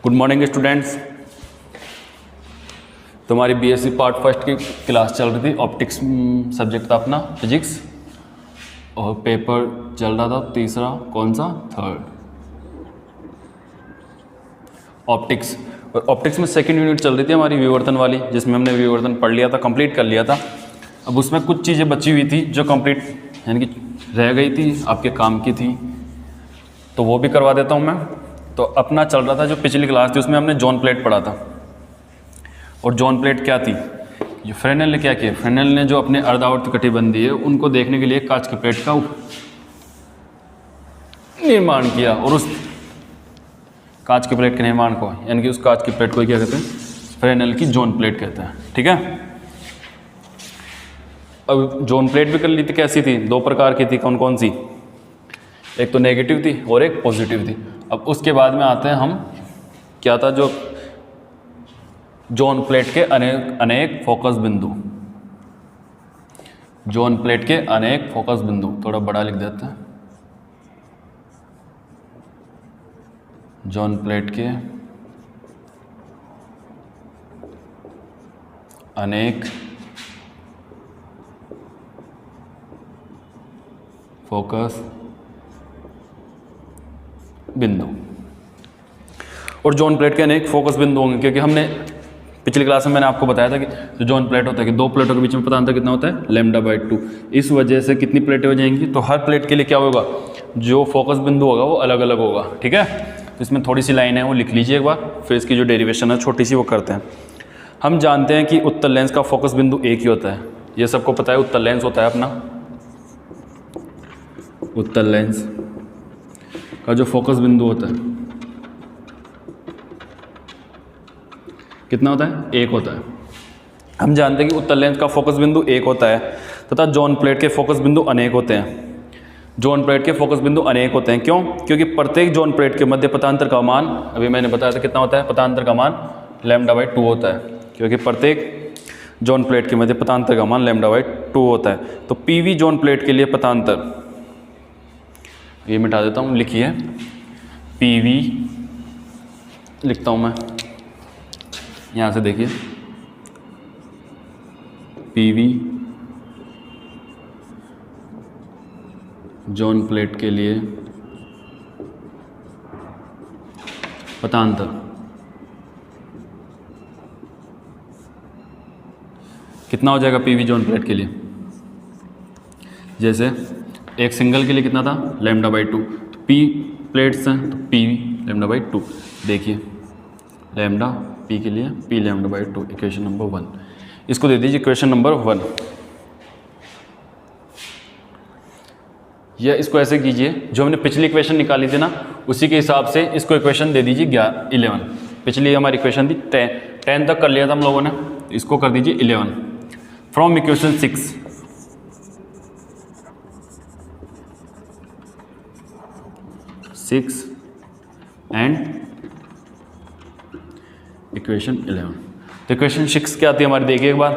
Good morning students. तुम्हारी BSc part first की class चल रही थी, ऑप्टिक्स सब्जेक्ट था अपना, फिजिक्स, और पेपर चल रहा था तीसरा, कौन सा, थर्ड, ऑप्टिक्स। और ऑप्टिक्स में सेकंड यूनिट चल रही थी हमारी विवर्तन वाली, जिसमें हमने विवर्तन पढ़ लिया था, कंप्लीट कर लिया था। अब उसमें कुछ चीज़ें बची हुई थी जो कंप्लीट यानी कि रह गई थी, आपके काम की थी, तो वो भी करवा देता हूँ मैं। तो अपना चल रहा था जो पिछली क्लास थी उसमें हमने जॉन प्लेट पढ़ा था। और जॉन प्लेट क्या थी, जो फ्रेनेल ने क्या किया, फ्रेनेल ने जो अपने अर्धावर्त कटिबंधी है उनको देखने के लिए कांच की प्लेट का निर्माण किया, और उस कांच की प्लेट के निर्माण को यानी कि उस कांच की प्लेट को क्या कहते हैं, फ्रेनेल की जॉन प्लेट कहते हैं। ठीक है। अब जॉन प्लेट भी कर ली थी, कैसी थी, दो प्रकार की थी, कौन कौन सी, एक तो नेगेटिव थी और एक पॉजिटिव थी। अब उसके बाद में आते हैं हम, क्या था, जो जॉन प्लेट के अनेक फोकस बिंदु, जॉन प्लेट के अनेक फोकस बिंदु, थोड़ा बड़ा लिख देते हैं, जॉन प्लेट के अनेक फोकस बिंदु। और जॉन प्लेट के अनेक फोकस बिंदु होंगे, क्योंकि हमने पिछली क्लास में मैंने आपको बताया था कि जो जॉन प्लेट होता है कि दो प्लेटों के बीच में पता अंतर कितना होता है, λ/2। इस वजह से कितनी प्लेटें हो जाएंगी, तो हर प्लेट के लिए क्या होगा, जो फोकस बिंदु होगा वो अलग अलग होगा। ठीक है। तो इसमें थोड़ी सी लाइन है वो लिख लीजिए एक बार, फिर इसकी जो डेरिवेशन है छोटी सी वो करते हैं। हम जानते हैं कि उत्तल लेंस का फोकस बिंदु एक ही होता है, ये सबको पता है, उत्तल लेंस होता है अपना, उत्तल लेंस का जो फोकस बिंदु होता है कितना होता है, एक होता है। हम जानते हैं कि उत्तल लेंस का फोकस बिंदु एक होता है तथा जॉन प्लेट के फोकस बिंदु अनेक होते हैं। जॉन प्लेट के फोकस बिंदु अनेक होते हैं, क्यों, क्योंकि प्रत्येक जॉन प्लेट के मध्य पथांतर का मान, अभी मैंने बताया था कितना होता है, पथांतर का मान λ/2 होता है, क्योंकि प्रत्येक जॉन प्लेट के मध्य पथांतर का मान λ/2 होता है। तो पीवी जॉन प्लेट के लिए पथांतर, ये मिटा देता हूँ, लिखिए पीवी, लिखता हूँ मैं, यहाँ से देखिए, पीवी जॉन प्लेट के लिए पथांतर कितना हो जाएगा पीवी जॉन प्लेट के लिए, जैसे एक सिंगल के लिए कितना था, λ/2, तो पी प्लेट्स हैं तो पी λ/2, देखिए लैम्डा पी के लिए पी λ/2, इक्वेशन नंबर 1, इसको दे दीजिए इक्वेशन नंबर 1। या इसको ऐसे कीजिए, जो हमने पिछली इक्वेशन निकाली थी ना उसी के हिसाब से इसको इक्वेशन दे दीजिए 11। पिछली हमारी इक्वेशन थी 10 तक कर लिया था हम लोगों ने, इसको कर दीजिए 11 फ्रॉम इक्वेशन 6 एंड इक्वेशन 11। तो इक्वेशन 6 क्या थी हमारी, देखिए एक बार,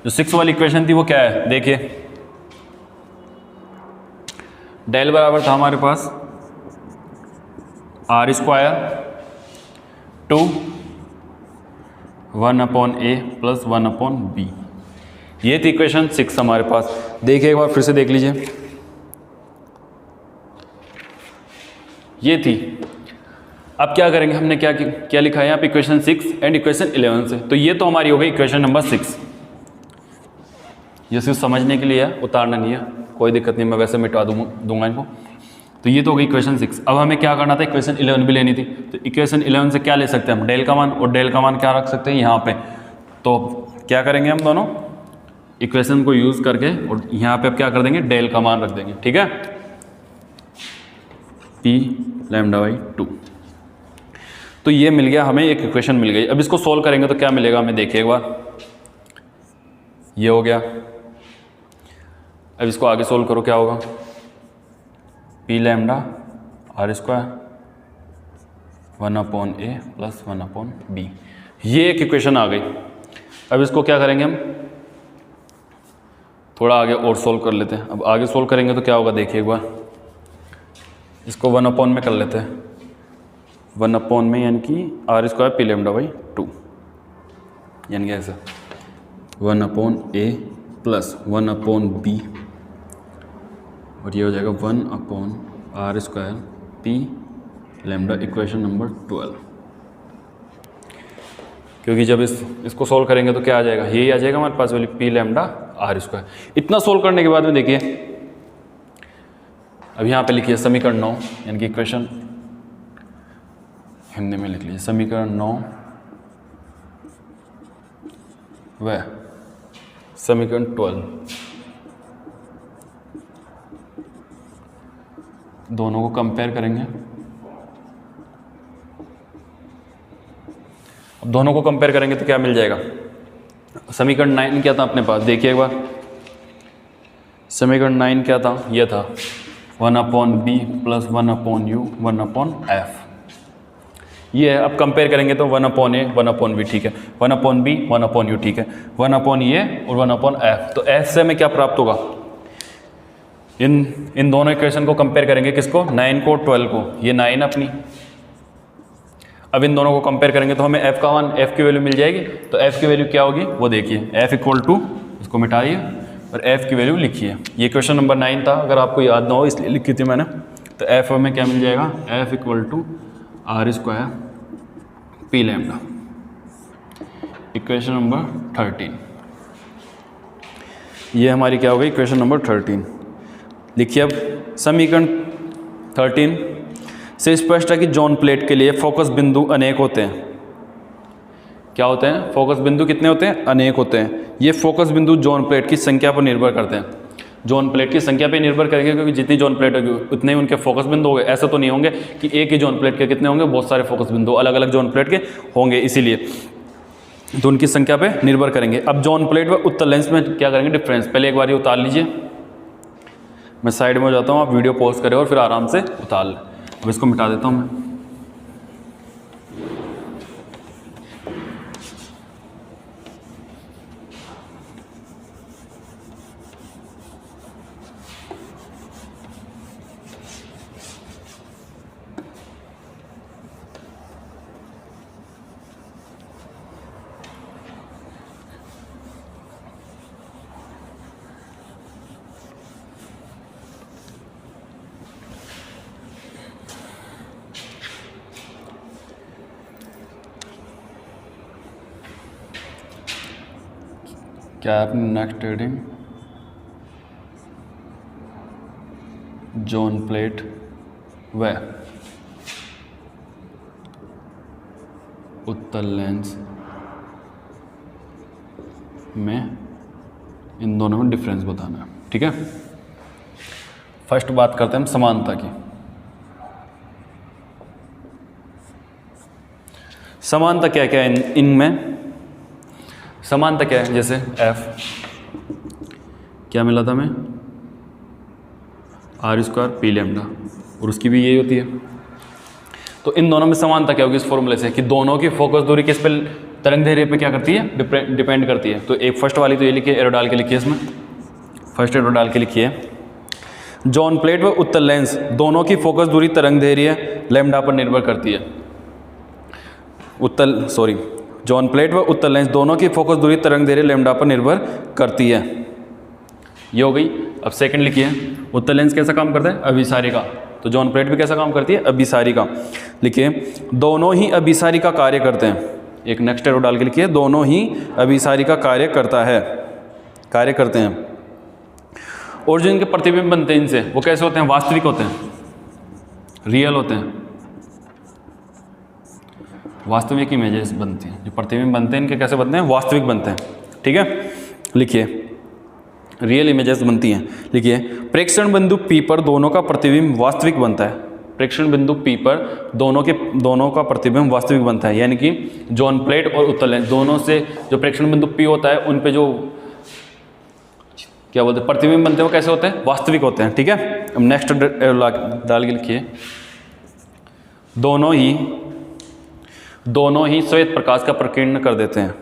जो 6 वाली इक्वेशन थी वो क्या है, देखिए डेल बराबर था हमारे पास r² to 1/a plus 1/b, ये थी इक्वेशन 6 हमारे पास। देखिए एक बार फिर से देख लीजिए, ये थी। अब क्या करेंगे, हमने क्या लिखा है यहाँ पे, इक्वेशन 6 एंड इक्वेशन 11 से, तो ये तो हमारी हो गई इक्वेशन नंबर 6। ये सिर्फ समझने के लिए है, उतारना नहीं है, कोई दिक्कत नहीं, मैं वैसे मिटा दूंगा इनको। तो ये तो हो गई इक्वेशन 6। अब हमें क्या करना था, इक्वेशन 11 भी लेनी थी। तो इक्वेशन 11 से क्या ले सकते हैं हम, डेल का मान, और डेल का मान क्या रख सकते हैं यहाँ पे। तो क्या करेंगे हम दोनों इक्वेशन को यूज करके, और यहाँ पे अब क्या कर देंगे, डेल का मान रख देंगे। ठीक है, पी λ/2। तो ये मिल गया हमें, एक इक्वेशन मिल गई। अब इसको सोल्व करेंगे तो क्या मिलेगा हमें, देखिए एक बार, ये हो गया। अब इसको आगे सोल्व करो, क्या होगा, P λ r² 1/a plus 1/b, ये एक इक्वेशन आ गई। अब इसको क्या करेंगे हम, थोड़ा आगे और सोल्व कर लेते हैं। अब आगे सोल्व करेंगे तो क्या होगा, देखिए एक बार, इसको 1/, में कर लेते हैं, 1 अपॉन में यानी कि R square P lambda by 2, यानी कि ऐसा 1 upon A plus 1 upon B और ये हो जाएगा 1 upon R square P lambda, equation number 12। क्योंकि जब इसको सोल्व करेंगे तो क्या आ जाएगा, यही आ जाएगा हमारे पास value P lambda R square. इतना सोल्व करने के बाद में देखिए अब यहाँ पे लिखिए समीकरण 9, यानी कि इक्वेशन हिंदी में लिख लीजिए समीकरण 9 व समीकरण 12 दोनों को कंपेयर करेंगे। अब दोनों को कंपेयर करेंगे तो क्या मिल जाएगा, समीकरण 9 क्या था अपने पास, देखिए एक बार समीकरण 9 क्या था, ये था 1 upon B plus 1 upon U 1 upon F, ये है। अब कंपेयर करेंगे तो 1 अपॉन ए 1 अपॉन बी ठीक है, 1 अपॉन बी 1 अपॉन यू ठीक है, 1 अपॉन ए और 1 अपॉन एफ। तो एफ से हमें क्या प्राप्त होगा, इन दोनों इक्वेशन को कंपेयर करेंगे, किसको, 9 को 12 को, ये 9 अपनी। अब इन दोनों को कंपेयर करेंगे तो हमें एफ का मान, एफ की वैल्यू मिल जाएगी। तो एफ की वैल्यू क्या होगी वो देखिए, एफ इक्वल टू, इसको मिटाइए और एफ की वैल्यू लिखिए। ये क्वेश्चन नंबर 9 था, अगर आपको याद ना हो इसलिए लिखी थी मैंने। तो एफ में क्या मिल जाएगा, F equal to R square P lambda, equation number 13। ये हमारी क्या हो गई, इक्वेशन नंबर 13 लिखिए। अब समीकरण 13 से स्पष्ट है कि जॉन प्लेट के लिए फोकस बिंदु अनेक होते हैं। क्या होते हैं, फोकस बिंदु कितने होते हैं, अनेक होते हैं। ये फोकस बिंदु जॉन प्लेट की संख्या पर निर्भर करते हैं। जॉन प्लेट की संख्या पे निर्भर करेंगे, क्योंकि जितनी जॉन प्लेट होगी उतने ही उनके फोकस बिंदु होंगे। ऐसा तो नहीं होंगे कि एक ही जॉन प्लेट के कितने होंगे, बहुत सारे फोकस बिंदु अलग अलग जॉन प्लेट के होंगे, इसीलिए तो उनकी संख्या पे निर्भर करेंगे। अब जॉन प्लेट व उत्तर लेंस में क्या करेंगे, डिफरेंस। पहले एक बार ये उतार लीजिए, मैं साइड में हो जाता हूँ, आप वीडियो पॉज करें और फिर आराम से उतार लें। अब इसको मिटा देता हूँ मैं। क्या है अपनी नेक्स्ट हेडिंग, जॉन प्लेट व उत्तर लेंस में इन दोनों में डिफरेंस बताना है, ठीक है। फर्स्ट बात करते हैं हम समानता की। समानता क्या क्या है इनमें, समानता क्या है, जैसे एफ क्या मिला था हमें, आर स्क्वायर पी लैम्डा, और उसकी भी यही होती है। तो इन दोनों में समानता क्या होगी इस फॉर्मूले से, कि दोनों की फोकस दूरी किस पे, तरंग दैर्ध्य पे क्या करती है, डिपेंड करती है। तो एक फर्स्ट वाली तो ये लिखिए, एरो डाल के लिखिए, इसमें फर्स्ट एरो डाल के लिखिए, जॉन प्लेट व उत्तर लेंस दोनों की फोकस दूरी तरंग दैर्ध्य लैम्डा पर निर्भर करती है। जॉन प्लेट व उत्तर लेंस दोनों की फोकस दूरी तरंग दैर्ध्य लैम्डा पर निर्भर करती है, ये हो गई। अब सेकंड लिखिए, उत्तर लेंस कैसा काम करता है, अभिसारी का। तो जॉन प्लेट भी कैसा काम करती है, अभिसारी का। लिखिए, दोनों ही अभिसारी का कार्य करते हैं। एक नेक्स्ट एरो डाल के लिखिए, दोनों ही अभिसारी का कार्य करते हैं। और जो इनके प्रतिबिंब बनते हैं इनसे, वो कैसे होते हैं, वास्तविक होते हैं, रियल होते हैं, वास्तविक इमेजेस बनती हैं। जो प्रतिबिंब बनते हैं इनके कैसे बनते हैं, वास्तविक बनते हैं, ठीक है। लिखिए, रियल इमेजेस बनती हैं। लिखिए, प्रेक्षण बिंदु P पर दोनों का प्रतिबिंब वास्तविक बनता है। प्रेक्षण बिंदु P पर दोनों का प्रतिबिंब वास्तविक बनता है, यानी कि जॉन प्लेट और उत्तर लेंस दोनों से जो प्रेक्षण बिंदु P होता है, उन पे जो क्या बोलते हैं प्रतिबिंब बनते हैं, वो कैसे होते हैं, वास्तविक होते हैं, ठीक है। अब नेक्स्ट डाल के लिखिए, दोनों ही श्वेत प्रकाश का प्रकीर्णन कर देते हैं।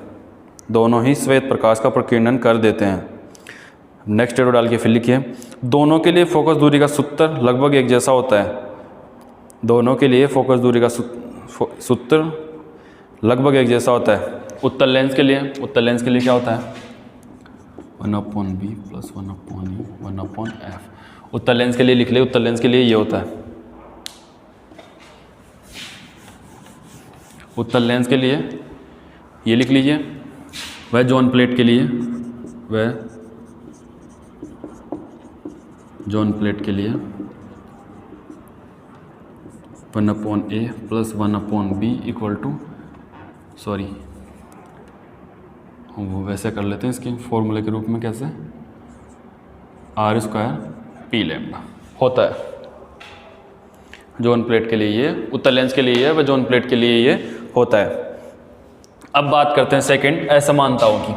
दोनों ही श्वेत प्रकाश का प्रकीर्णन कर देते हैं। नेक्स्ट एरो डाल के फिर लिखिए, दोनों के लिए फोकस दूरी का सूत्र लगभग एक जैसा होता है। दोनों के लिए फोकस दूरी का सूत्र लगभग एक जैसा होता है। उत्तल लेंस के लिए क्या होता है 1/b प्लस 1/e 1/f। उत्तल लेंस के लिए लिख ले, उत्तल लेंस के लिए ये होता है। उत्तल लेंस के लिए ये लिख लीजिए। वह जॉन प्लेट के लिए 1/a plus 1/b equal to, sorry हम वो वैसे कर लेते हैं इसके फॉर्मूले के रूप में, कैसे r² p होता है। जॉन प्लेट के लिए ये, उत्तल लेंस के लिए ये, वह जॉन प्लेट के लिए ये होता है। अब बात करते हैं सेकंड असमानताओं की।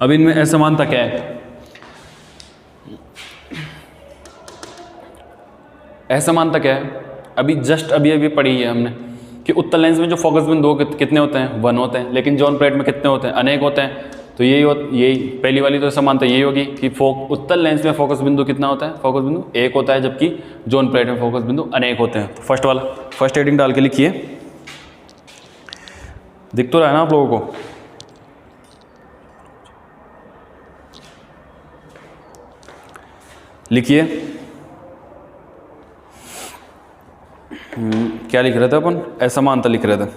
अब इनमें असमानता क्या है? असमानता क्या है? अभी पढ़ी है हमने कि उत्तल लेंस में जो फोकस बिंदु कितने होते हैं 1 होते हैं, लेकिन जॉन प्लेट में कितने होते हैं अनेक होते हैं। तो यही पहली वाली तो समानता यही होगी कि उत्तल लेंस में फोकस बिंदु कितना होता है, फोकस बिंदु एक होता है, जबकि जॉन प्लेट में फोकस बिंदु अनेक होते हैं। तो फर्स्ट हेडिंग डाल के लिखिए, दिख तो रहा है ना आप लोगों को? लिखिए क्या लिख रहे थे अपन? असमानता लिख रहे थे।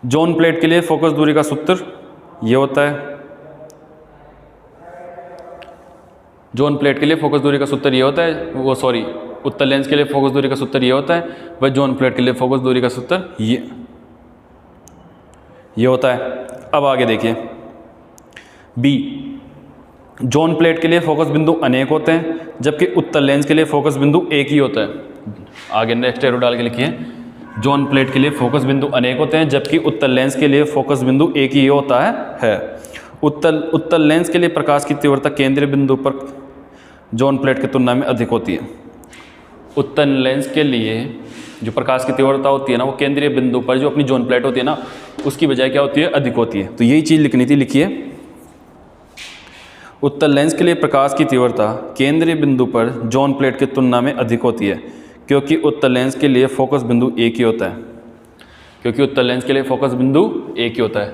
जॉन प्लेट के लिए फोकस दूरी का सूत्र ये होता है। जॉन प्लेट के लिए फोकस दूरी का सूत्र ये होता है, उत्तल लेंस के लिए फोकस दूरी का सूत्र ये होता है, वह जॉन प्लेट के लिए फोकस दूरी का सूत्र ये होता है। अब आगे देखिए बी, जॉन प्लेट के लिए फोकस बिंदु अनेक होते हैं, जबकि उत्तल लेंस के लिए फोकस बिंदु एक ही होता है। आगे नेक्स्ट एरो डाल के लिखिए, जॉन प्लेट के लिए फोकस बिंदु अनेक होते हैं, जबकि उत्तल लेंस के लिए फोकस बिंदु एक ही होता है। उत्तल लेंस के लिए प्रकाश की तीव्रता केंद्रीय बिंदु पर जॉन प्लेट की तुलना में अधिक होती है। उत्तल लेंस के लिए जो प्रकाश की तीव्रता होती है ना, वो केंद्रीय बिंदु पर जो अपनी जॉन प्लेट होती है ना, उसकी बजाय क्या होती है, अधिक होती है। तो यही चीज़ लिखनी थी, लिखिए उत्तल लेंस के लिए प्रकाश की तीव्रता केंद्रीय बिंदु पर जॉन प्लेट की तुलना में अधिक होती है, क्योंकि उत्तल लेंस के लिए फोकस बिंदु एक ही होता है। क्योंकि उत्तल लेंस के लिए फोकस बिंदु एक ही होता है।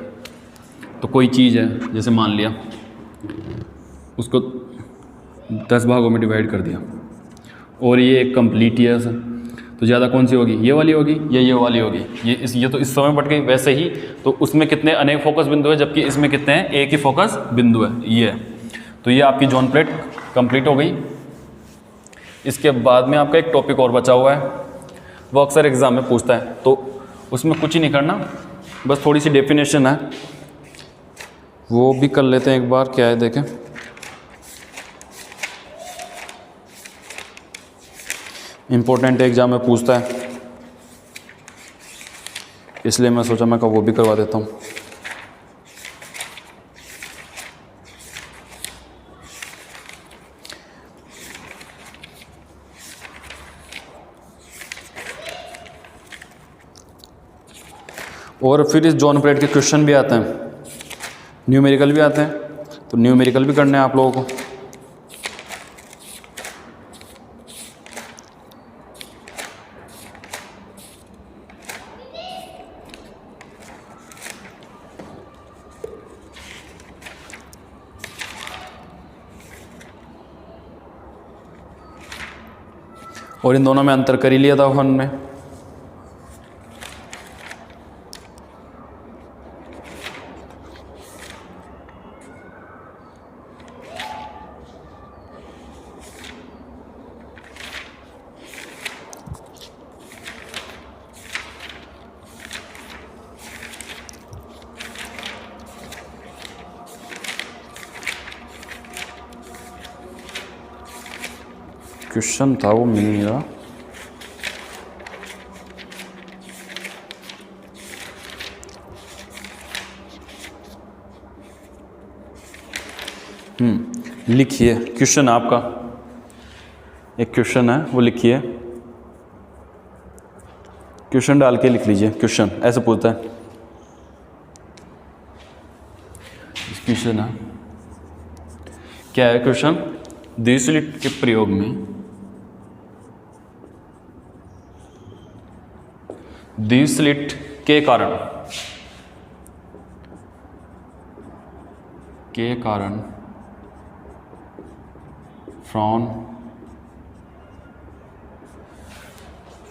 तो कोई चीज़ है, जैसे मान लिया उसको 10 भागों में डिवाइड कर दिया और ये एक कंप्लीट ईयर्स है, तो ज़्यादा कौन सी होगी, ये वाली होगी या ये वाली होगी? ये तो इस समय बढ़ गई। वैसे ही तो उसमें कितने अनेक फोकस बिंदु है, जबकि इसमें कितने हैं, एक ही फोकस बिंदु है, ये। तो ये आपकी जॉन प्लेट कंप्लीट हो गई। इसके बाद में आपका एक टॉपिक और बचा हुआ है, वो अक्सर एग्जाम में पूछता है, तो उसमें कुछ ही नहीं करना, बस थोड़ी सी डेफिनेशन है, वो भी कर लेते हैं एक बार। क्या है देखें, इम्पोर्टेंट एग्जाम में पूछता है, इसलिए मैं सोचा मैं वो भी करवा देता हूँ। और फिर इस जॉन प्लेट के क्वेश्चन भी आते हैं, न्यूमेरिकल भी आते हैं, तो न्यूमेरिकल भी करने हैं आप लोगों को। और इन दोनों में अंतर कर ही लिया था वन में। क्वेश्चन था वो मिल नहीं रहा। लिखिए क्वेश्चन आपका, एक क्वेश्चन है वो लिखिए, क्वेश्चन डाल के लिख लीजिए। क्वेश्चन ऐसे पूछता है, क्वेश्चन है क्या है क्वेश्चन द्विस्लिट के प्रयोग में द्विस्लिट के कारण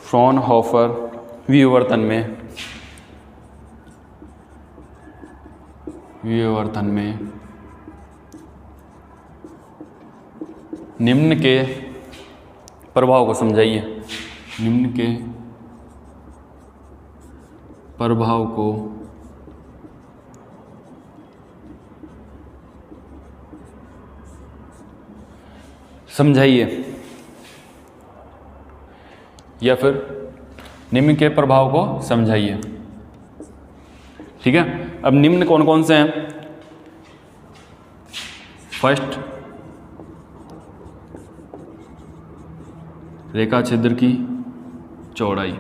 फ्रॉनहोफर विवर्तन में निम्न के प्रभाव को समझाइए। निम्न के प्रभाव को समझाइए, या फिर निम्न के प्रभाव को समझाइए। ठीक है, अब निम्न कौन कौन से हैं? फर्स्ट, रेखा छिद्र की चौड़ाई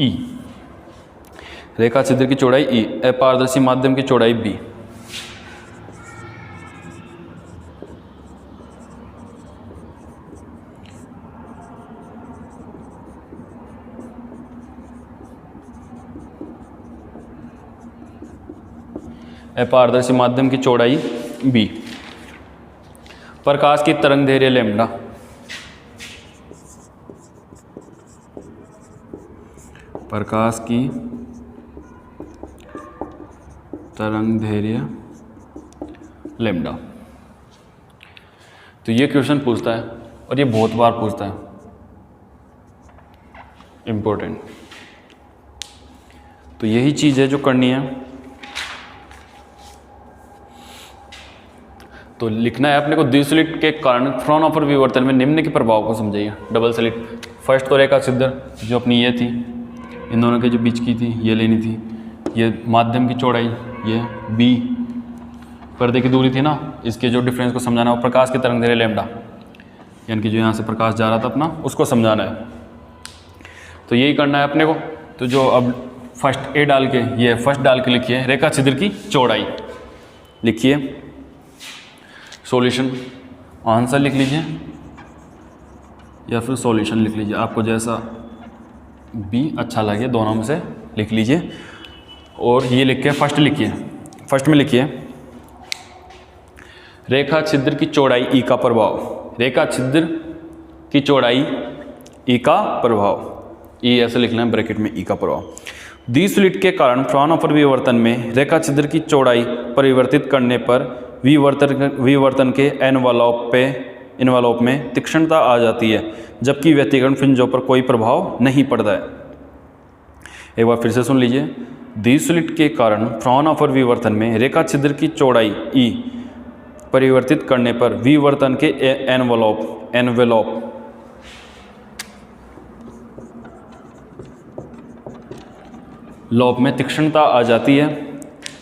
ई, रेखा छिद्र की चौड़ाई ई, अपारदर्शी माध्यम की चौड़ाई बी। अपारदर्शी माध्यम की चौड़ाई बी। प्रकाश की तरंग दैर्घ्य लैम्ब्डा, प्रकाश की तरंग दैर्घ्य लैम्ब्डा। तो ये क्वेश्चन पूछता है और ये बहुत बार पूछता है, इम्पोर्टेंट। तो यही चीज़ है जो करनी है। तो लिखना है अपने को, द्विस्लिट के कारण फ्रॉनहोफर विवर्तन में निम्न के प्रभाव को समझाइए। डबल स्लिट, फर्स्ट तो रेखा छिद्र जो अपनी ये थी, इन दोनों के जो बीच की थी ये लेनी थी, ये माध्यम की चौड़ाई, ये बी पर्दे की दूरी थी ना, इसके जो डिफरेंस को समझाना है, प्रकाश की तरंग दैर्घ्य लैम्ब्डा, यानी कि जो यहाँ से प्रकाश जा रहा था अपना, उसको समझाना है। तो यही करना है अपने को। तो जो अब फर्स्ट ए डाल के, ये फर्स्ट डाल के लिखिए रेखा छिद्र की चौड़ाई, लिखिए सॉल्यूशन, आंसर लिख लीजिए या फिर सॉल्यूशन लिख लीजिए, आपको जैसा भी अच्छा लगे दोनों में से लिख लीजिए। और ये लिख के फर्स्ट लिखिए, फर्स्ट में लिखिए रेखा छिद्र की चौड़ाई ई का प्रभाव, रेखा छिद्र की चौड़ाई ई का प्रभाव, ई ऐसे लिखना है ब्रैकेट में, ई का प्रभाव। द्विस्लिट के कारण फ्रॉनहोफर विवर्तन में रेखा छिद्र की चौड़ाई परिवर्तित करने पर विवर्तन के एनवलप में तीक्ष्णता आ जाती है, जबकि व्यतिकरण फ्रिंजों पर कोई प्रभाव नहीं पड़ता है। एक बार फिर से सुन लीजिए। द्विस्लिट के कारण फ्रॉनहोफर विवर्तन में रेखा छिद्र की चौड़ाई ई परिवर्तित करने पर विवर्तन के एनवलप में तीक्ष्णता आ जाती है,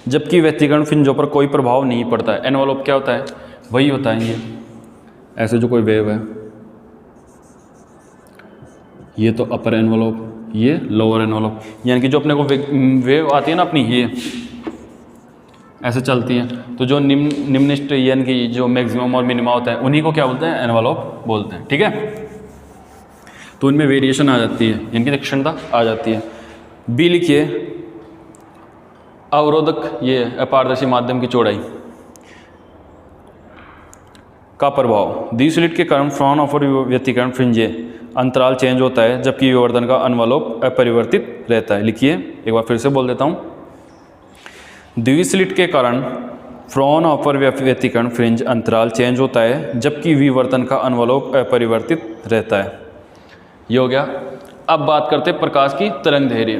जबकि व्यतिकरण फ्रिंजों पर कोई प्रभाव नहीं पड़ता है। एनवलप क्या होता है? वही होता है ये ऐसे जो कोई वेव है, ये तो अपर एनवलप, ये लोअर एनवलप, यानी कि जो अपने को वेव आती है ना अपनी, ये ऐसे चलती है। तो जो निम्नलिखित यानी कि जो मैक्सिमम और मिनिमा होता है, उन्हीं को क्या बोलते हैं? एनवलप बोलते हैं। ठीक है, तो इनमें वेरिएशन आ जाती है, यानी कि तीक्ष्णता आ जाती है। बी लिखिए अवरोधक, ये अपारदर्शी माध्यम की चौड़ाई का प्रभाव। द्विस्लिट के कारण फ्रॉनहोफर व्यतिकरण फ्रिंजे अंतराल चेंज होता है, जबकि विवर्तन का एनवलप अपरिवर्तित रहता है। लिखिए, एक बार फिर से बोल देता हूँ। द्विस्लिट के कारण फ्रॉनहोफर व्यतिकरण फ्रिंज अंतराल चेंज होता है, जबकि विवर्तन का एनवलप अपरिवर्तित रहता है। ये हो गया। अब बात करते हैं प्रकाश की तरंग दैर्घ्य।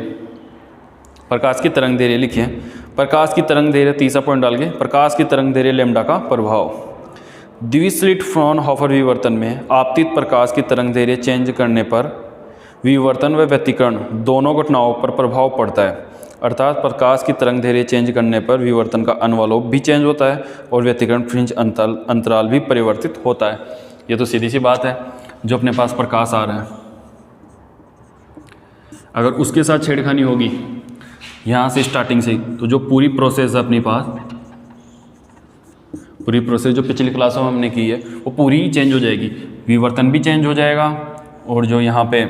प्रकाश की तरंग दैर्घ्य लिखिए, प्रकाश की तरंग दैर्घ्य, तीसरा पॉइंट डाल के, प्रकाश की तरंग दैर्घ्य लैम्ब्डा का प्रभाव। द्विस्लिट फ्रॉनहोफर विवर्तन में आपतित प्रकाश की तरंग दैर्घ्य चेंज करने पर विवर्तन व व्यतिकरण दोनों घटनाओं पर प्रभाव पड़ता है, अर्थात प्रकाश की तरंग दैर्घ्य चेंज करने पर विवर्तन का एनवलप भी चेंज होता है और व्यतिकरण फ्रिंज अंतराल भी परिवर्तित होता है। ये तो सीधी सी बात है, जो अपने पास प्रकाश आ रहा है, अगर उसके साथ छेड़खानी होगी यहाँ से स्टार्टिंग से, तो जो पूरी प्रोसेस है अपने पास, पूरी प्रोसेस जो पिछली क्लासों में हमने की है वो पूरी चेंज हो जाएगी। विवर्तन भी चेंज हो जाएगा और जो यहाँ पे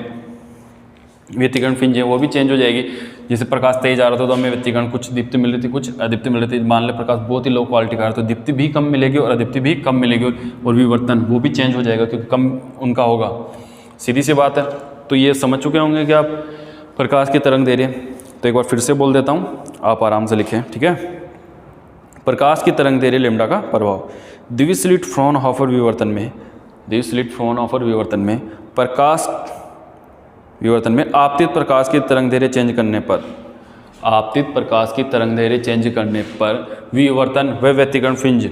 व्यतिकरण फ्रिंज है वो भी चेंज हो जाएगी। जैसे प्रकाश तेज आ रहा था तो हमें व्यतिकरण कुछ दीप्ति मिल रही थी, कुछ अदीप्ति मिल रही थी। मान ले प्रकाश बहुत ही लो क्वालिटी का आ रहा है तो दीप्ति भी कम मिलेगी और अदीप्ति भी कम मिलेगी, और विवर्तन वो भी चेंज हो जाएगा क्योंकि कम उनका होगा। सीधी सी बात है। तो ये समझ चुके होंगे कि आप प्रकाश की तरंग दे रहे हैं। तो एक बार फिर से बोल देता हूँ, आप आराम से लिखें, ठीक है। प्रकाश की तरंग दे रही लैम्डा का प्रभाव द्विस्लिट फ्रॉनहोफर विवर्तन में, द्विस्लिट फ्रॉनहोफर विवर्तन में प्रकाश विवर्तन में आपतित प्रकाश की तरंग दैर्घ्य चेंज करने पर, आपतित प्रकाश की तरंग दैर्घ्य चेंज करने पर विवर्तन व व्यतिकरण फ्रिंज,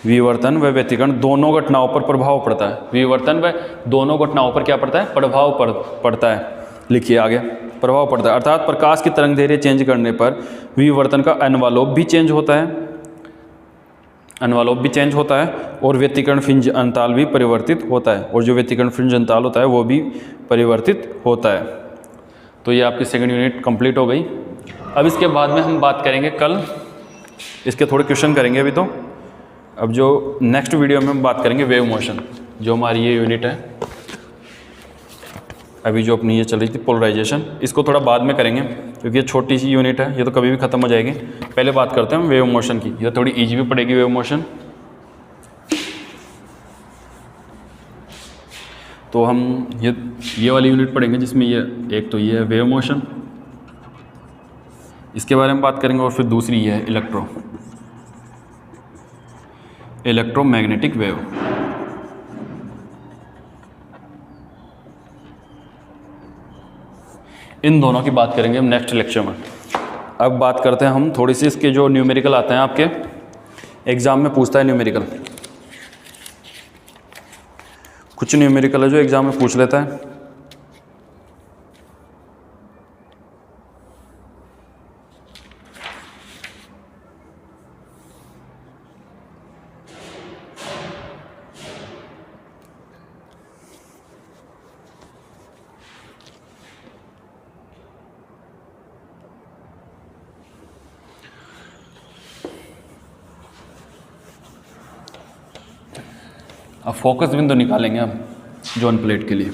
विवर्तन व व्यतिकरण दोनों घटनाओं पर प्रभाव पड़ता है। विवर्तन व दोनों घटनाओं पर क्या पड़ता है? प्रभाव पड़ता है। लिखिए आगे, प्रभाव पड़ता है अर्थात प्रकाश की तरंग दैर्घ्य चेंज करने पर विवर्तन का एनवलप भी चेंज होता है, एनवलप भी चेंज होता है और व्यतिकरण फ्रिंज अंतराल भी परिवर्तित होता है, और जो व्यतिकरण फ्रिंज अंतराल होता है वो भी परिवर्तित होता है। तो ये आपकी सेकंड यूनिट कंप्लीट हो गई। अब इसके बाद में हम बात करेंगे कल, इसके थोड़े क्वेश्चन करेंगे अभी। तो अब जो नेक्स्ट वीडियो में हम बात करेंगे वेव मोशन, जो हमारी ये यूनिट है अभी जो अपनी ये चल रही थी पोलराइजेशन, इसको थोड़ा बाद में करेंगे क्योंकि ये छोटी सी यूनिट है, ये तो कभी भी ख़त्म हो जाएगी। पहले बात करते हैं वेव मोशन की, ये थोड़ी ईजी भी पड़ेगी वेव मोशन। तो हम ये वाली यूनिट पढ़ेंगे जिसमें ये एक तो ये है वेव मोशन, इसके बारे में बात करेंगे, और फिर दूसरी ये है इलेक्ट्रोमैग्नेटिक वेव। इन दोनों की बात करेंगे हम नेक्स्ट लेक्चर में। अब बात करते हैं हम थोड़ी सी इसके जो न्यूमेरिकल आते हैं, आपके एग्जाम में पूछता है न्यूमेरिकल, कुछ न्यूमेरिकल है जो एग्जाम में पूछ लेता है। अब फोकस बिंदु निकालेंगे हम जोन प्लेट के लिए।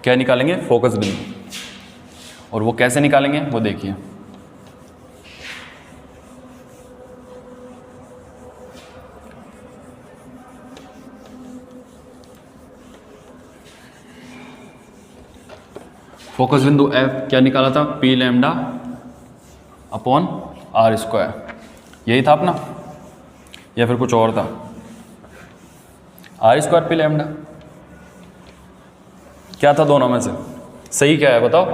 क्या निकालेंगे? फोकस बिंदु। और वो कैसे निकालेंगे वो देखिए। फोकस बिंदु F क्या निकाला था? P lambda upon R square, यही था अपना, या फिर कुछ और था? R स्क्वायर P लैम्डा, क्या था दोनों में से? सही क्या है बताओ?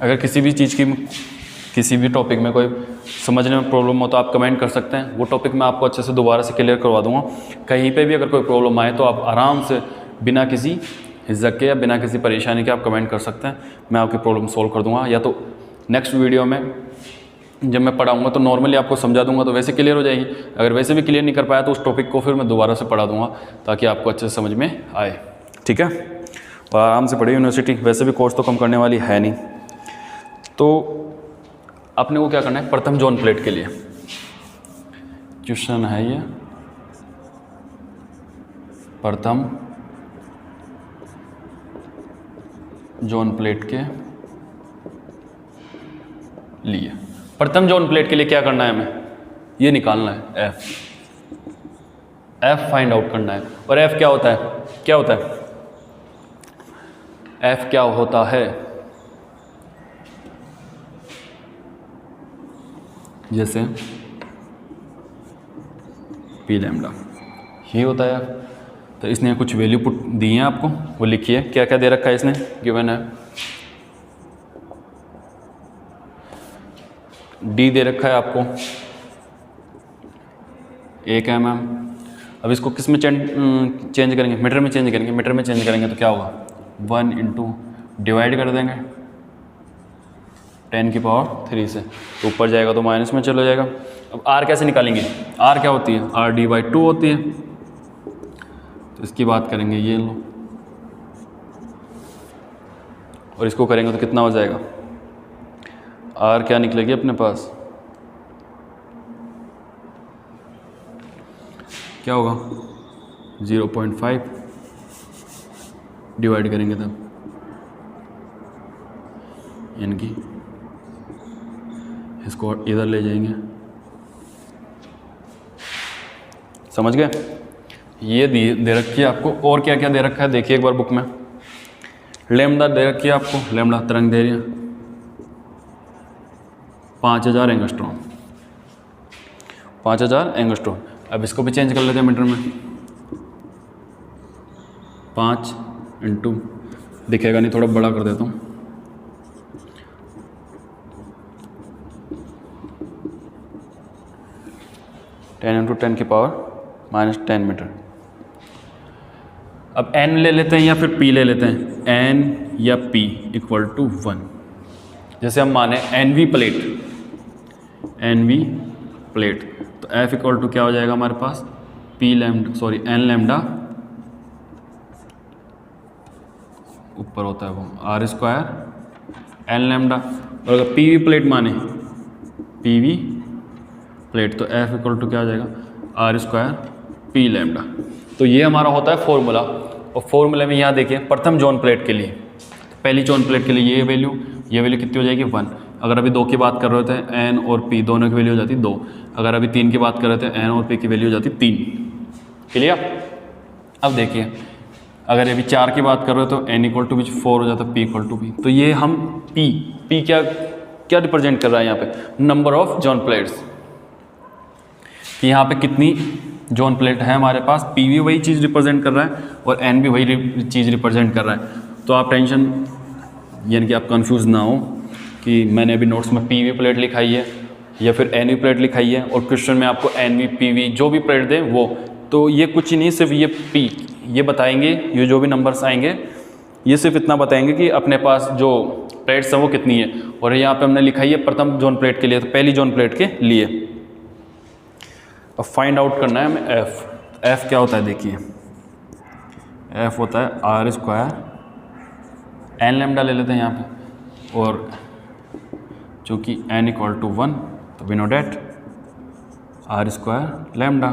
अगर किसी भी चीज़ की, किसी भी टॉपिक में कोई समझने में प्रॉब्लम हो तो आप कमेंट कर सकते हैं, वो टॉपिक मैं आपको अच्छे से दोबारा से क्लियर करवा दूंगा। कहीं पे भी अगर कोई प्रॉब्लम आए तो आप आराम से बिना किसी हिचक के या बिना किसी परेशानी के आप कमेंट कर सकते हैं, मैं आपकी प्रॉब्लम सॉल्व कर दूंगा। या तो नेक्स्ट वीडियो में जब मैं पढ़ाऊंगा तो नॉर्मली आपको समझा दूंगा तो वैसे क्लियर हो जाएगी। अगर वैसे भी क्लियर नहीं कर पाया तो उस टॉपिक को फिर मैं दोबारा से पढ़ा दूंगा ताकि आपको अच्छे से समझ में आए, ठीक है। और आराम से पढ़िए, यूनिवर्सिटी वैसे भी कोर्स तो कम करने वाली है नहीं। तो अपने को क्या करना है, प्रथम जोन प्लेट के लिए क्वेश्चन है ये, प्रथम जोन प्लेट के लिए, प्रथम जोन प्लेट के लिए क्या करना है हमें? ये निकालना है एफ फाइंड आउट करना है। और एफ क्या होता है? क्या होता है एफ? क्या होता है? जैसे पी लैम्डा, यही होता है। तो इसने कुछ वैल्यू पुट दी है आपको, वो लिखिए क्या क्या दे रखा है इसने, गिवन है डी दे रखा है आपको 1 mm। अब इसको किस में चेंज करेंगे? मीटर में चेंज करेंगे। मीटर में चेंज करेंगे तो क्या होगा? 1 इंटू डिवाइड कर देंगे 10⁻³ से, तो ऊपर जाएगा तो माइनस में चला जाएगा। अब आर कैसे निकालेंगे? आर क्या होती है? आर डी/2 होती है। तो इसकी बात करेंगे, ये लो, और इसको करेंगे तो कितना हो जाएगा? आर क्या निकलेगी अपने पास, क्या होगा 0.5 डिवाइड करेंगे तब, यानी कि इसको इधर ले जाएंगे। समझ गए? ये दे रखी है आपको। और क्या क्या दे रखा है देखिए एक बार बुक में। लैम्डा दे रखी है आपको, लैम्डा तरंग दे रही है 5000 एंगस्ट्रॉम, 5000 एंगस्ट्रॉम। अब इसको भी चेंज कर लेते हैं मीटर में, 5 इंटू, दिखेगा नहीं थोड़ा बड़ा कर देता हूँ, 10 इंटू 10 की पावर -10 मीटर। अब n ले लेते हैं या फिर p ले लेते हैं, n या p इक्वल टू 1। जैसे हम माने NV प्लेट, तो F इक्वल टू क्या हो जाएगा हमारे पास, n लैम्डा, ऊपर होता है वो r² n लैम्डा। और अगर PV प्लेट माने, PV प्लेट, तो F इक्वल टू क्या हो जाएगा r² p लैम्डा। तो ये हमारा होता है फॉर्मूला। और फॉर्मूले में यहाँ देखिए प्रथम जोन प्लेट के लिए, पहली जोन प्लेट के लिए ये वैल्यू कितनी हो जाएगी 1। अगर अभी 2 की बात कर रहे थे, n और p दोनों की वैल्यू हो जाती 2। अगर अभी 3 की बात कर रहे थे, n और p की वैल्यू हो जाती 3। क्लियर? अब देखिए अगर अभी 4 की बात कर रहे हो तो n इक्वल टू 4 हो जाता है, p इक्वल टू p। तो ये हम p क्या रिप्रेजेंट कर रहा है यहाँ पे, नंबर ऑफ जोन प्लेट्स, कि यहाँ पे कितनी जोन प्लेट है हमारे पास। p भी वही चीज़ रिप्रेजेंट कर रहा है और n भी वही चीज़ रिप्रेजेंट कर रहा है। तो आप टेंशन, यानी कि आप कंफ्यूज ना हो कि मैंने अभी नोट्स में pv प्लेट लिखाई है या फिर nv प्लेट लिखाई है और क्वेश्चन में आपको nv pv जो भी प्लेट दें वो, तो ये कुछ ही नहीं, सिर्फ ये p ये बताएंगे, ये जो भी नंबर्स आएंगे ये सिर्फ इतना बताएंगे कि अपने पास जो प्लेट्स हैं वो कितनी है। और यहाँ पे हमने लिखाई है प्रथम जोन प्लेट के लिए, तो पहली जोन प्लेट के लिए। अब फाइंड आउट करना है हमें f क्या होता है देखिए, f होता है r² n लैम्डा ले लेते हैं यहाँ पे, और चूँकि n इक्वल टू 1 तो we know date r² lambda.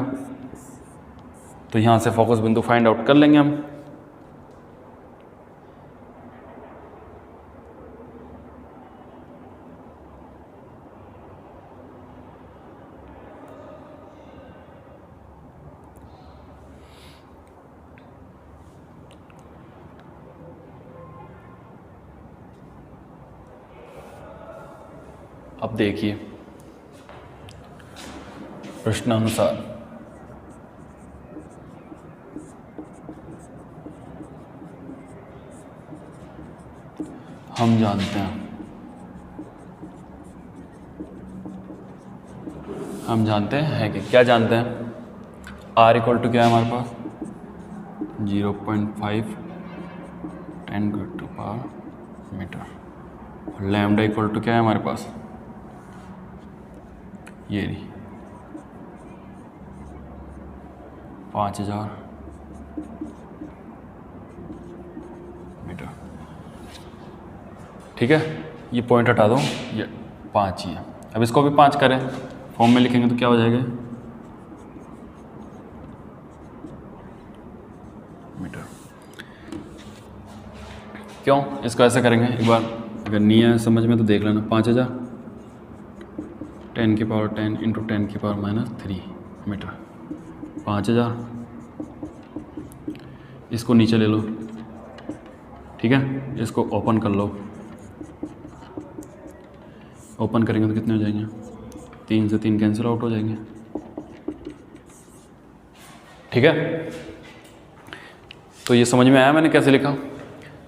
तो यहाँ से फोकस बिंदु फाइंड आउट कर लेंगे हम। अब देखिए प्रश्नानुसार हम जानते हैं कि क्या जानते हैं, r इक्वल टू क्या है हमारे पास 0.5 10⁻⁴ मीटर। लैम्डा इक्वल टू क्या है हमारे पास, ये नहीं 5000 मीटर। ठीक है, ये पॉइंट हटा दो, ये 5 ही है। अब इसको भी 5 करें, फॉर्म में लिखेंगे तो क्या हो जाएगा मीटर। क्यों इसको ऐसे करेंगे एक बार, अगर नहीं है समझ में तो देख लेना। 5000 10⁻10 इंटू 10⁻³ मीटर, 5000। इसको नीचे ले लो, ठीक है, इसको ओपन कर लो। ओपन करेंगे तो कितने हो जाएंगे, 3 से 3 कैंसिल आउट हो जाएंगे। ठीक है, तो ये समझ में आया मैंने कैसे लिखा,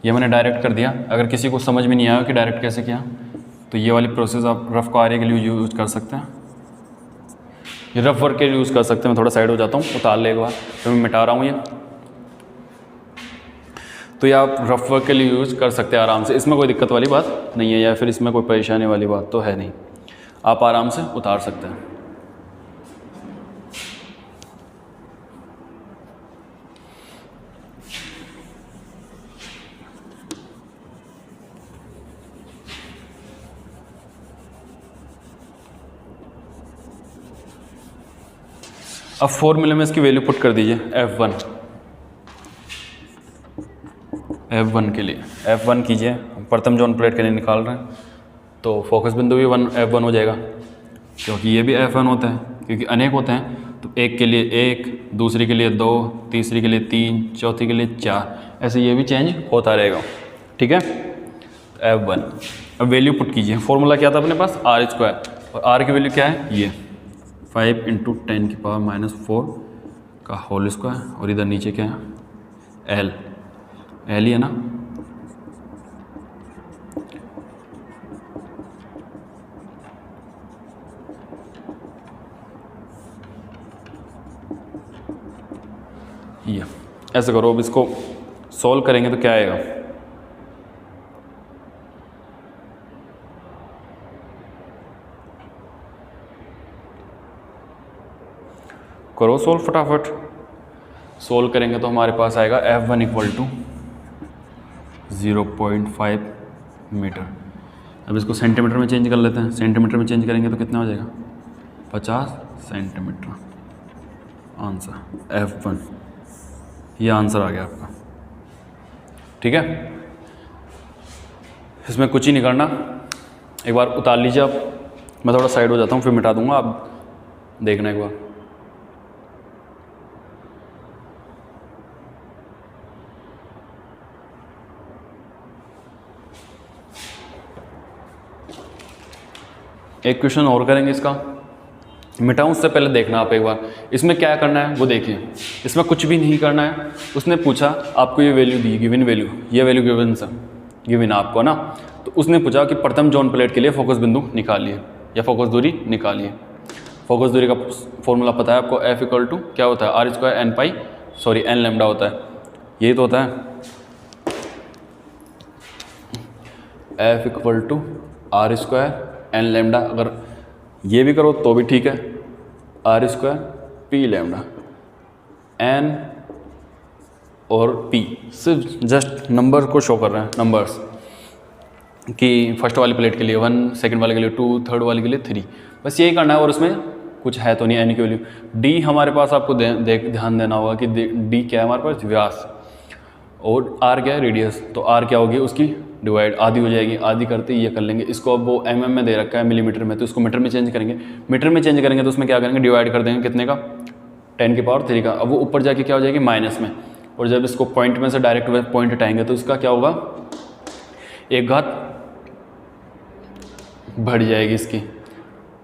ये मैंने डायरेक्ट कर दिया। अगर किसी को समझ में नहीं आया कि डायरेक्ट कैसे किया, तो ये वाली प्रोसेस आप रफ कार्य के लिए यूज़ कर सकते हैं, ये रफ वर्क के लिए यूज़ कर सकते हैं। मैं थोड़ा साइड हो जाता हूँ, उतार ले एक बार, तो मैं मिटा रहा हूँ ये। तो ये आप रफ वर्क के लिए यूज़ कर सकते हैं आराम से, इसमें कोई दिक्कत वाली बात नहीं है, या फिर इसमें कोई परेशानी वाली बात तो है नहीं, आप आराम से उतार सकते हैं। अब फॉर्मूले में इसकी वैल्यू पुट कर दीजिए F1 के लिए F1 कीजिए, प्रथम जॉन प्लेट के लिए निकाल रहे हैं तो फोकस बिंदु भी F1 हो जाएगा, क्योंकि ये भी F1 होता है, क्योंकि अनेक होते हैं। तो एक के लिए 1, दूसरी के लिए 2, तीसरी के लिए 3, चौथी के लिए 4, ऐसे ये भी चेंज होता रहेगा। ठीक है, F1। अब वैल्यू पुट कीजिए, फॉर्मूला क्या था अपने पास R², और R की वैल्यू क्या है ये 5 × 10⁻⁻4 का होल स्क्वायर, और इधर नीचे क्या है L ही है ना। ये ऐसे करो, अब इसको सॉल्व करेंगे तो क्या आएगा, करो सोल्व फटाफट। सोल्व करेंगे तो हमारे पास आएगा F1 = 0.5 मीटर। अब इसको सेंटीमीटर में चेंज कर लेते हैं, सेंटीमीटर में चेंज करेंगे तो कितना हो जाएगा 50 सेंटीमीटर। आंसर F1, ये आंसर आ गया आपका। ठीक है, इसमें कुछ ही नहीं करना, एक बार उतार लीजिए आप, मैं थोड़ा साइड हो जाता हूँ फिर मिटा दूंगा, आप देखना एक बार। एक क्वेश्चन और करेंगे इसका, मिटाऊं उससे पहले देखना आप एक बार इसमें क्या करना है वो देखिए। इसमें कुछ भी नहीं करना है, उसने पूछा आपको ये वैल्यू दी, गिवन वैल्यू, ये वैल्यू गिवन सा गिवन आपको ना, तो उसने पूछा कि प्रथम जॉन प्लेट के लिए फोकस बिंदु निकालिए या फोकस दूरी निकालिए। फोकस दूरी का फॉर्मूला पता है आपको, F = क्या होता है R² n लैम्डा होता है, यही तो होता है F = R² n लैम्डा। अगर ये भी करो तो भी ठीक है, R² P लैम्डा, n और P सिर्फ जस्ट नंबर को शो कर रहे हैं, नंबर्स कि फर्स्ट वाली प्लेट के लिए 1, सेकंड वाले के लिए 2, थर्ड वाले के लिए 3, बस यही करना है। और उसमें कुछ है तो नहीं, n की वैल्यू। D हमारे पास आपको ध्यान देना होगा कि D क्या है हमारे पास, व्यास, और R क्या है, रेडियस। तो R क्या होगी उसकी डिवाइड, आधी हो जाएगी, आधी करते ही ये कर लेंगे। इसको अब वो mm में दे रखा है मिलीमीटर में, तो इसको मीटर में चेंज करेंगे। मीटर में चेंज करेंगे तो उसमें क्या करेंगे, डिवाइड कर देंगे कितने का 10⁻³ का। अब वो ऊपर जाके क्या हो जाएगी माइनस में, और जब इसको पॉइंट में से डायरेक्ट पॉइंट हटाएंगे तो इसका क्या होगा, 1 घात बढ़ जाएगी इसकी।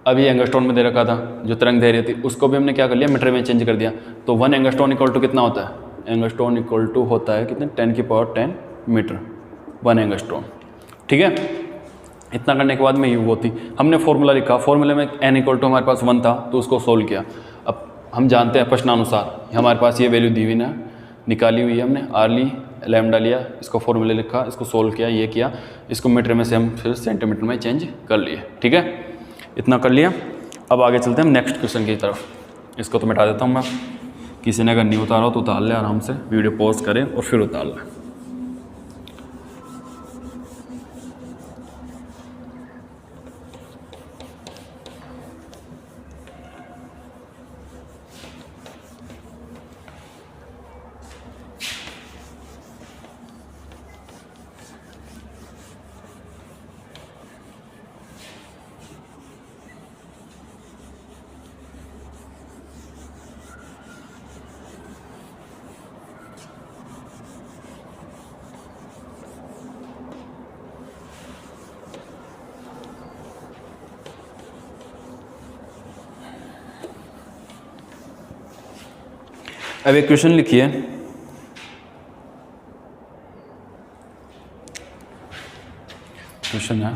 अब ये एंगस्ट्रॉन में दे रखा था, जो तरंग धैर्य थी उसको भी हमने क्या कर लिया, मीटर में चेंज कर दिया। तो 1 एंगस्ट्रॉन = कितना होता है, एंगस्ट्रॉन = होता है कितने 10⁻10 मीटर 1 एंगस्ट्रॉन। ठीक है, इतना करने के बाद में ये वो थी, हमने फॉर्मूला लिखा, फॉर्मूले में n = हमारे पास 1 था तो उसको सोल्व किया। अब हम जानते हैं प्रश्नानुसार हमारे पास ये वैल्यू दी हुई ना, निकाली हुई है हमने, R ली, लैम्डा लिया, इसको फॉर्मूले लिखा, इसको सोल्व किया, ये किया, इसको मीटर में से हम फिर सेंटीमीटर में चेंज कर लिए। ठीक है, इतना कर लिया। अब आगे चलते हैं नेक्स्ट क्वेश्चन की तरफ। इसको तो मिटा देता हूँ मैं, किसी ने अगर नहीं उतारा हो तो उतार ले आराम से, वीडियो पॉज करें और फिर उतार लें। अब एक क्वेश्चन लिखिए, क्वेश्चन है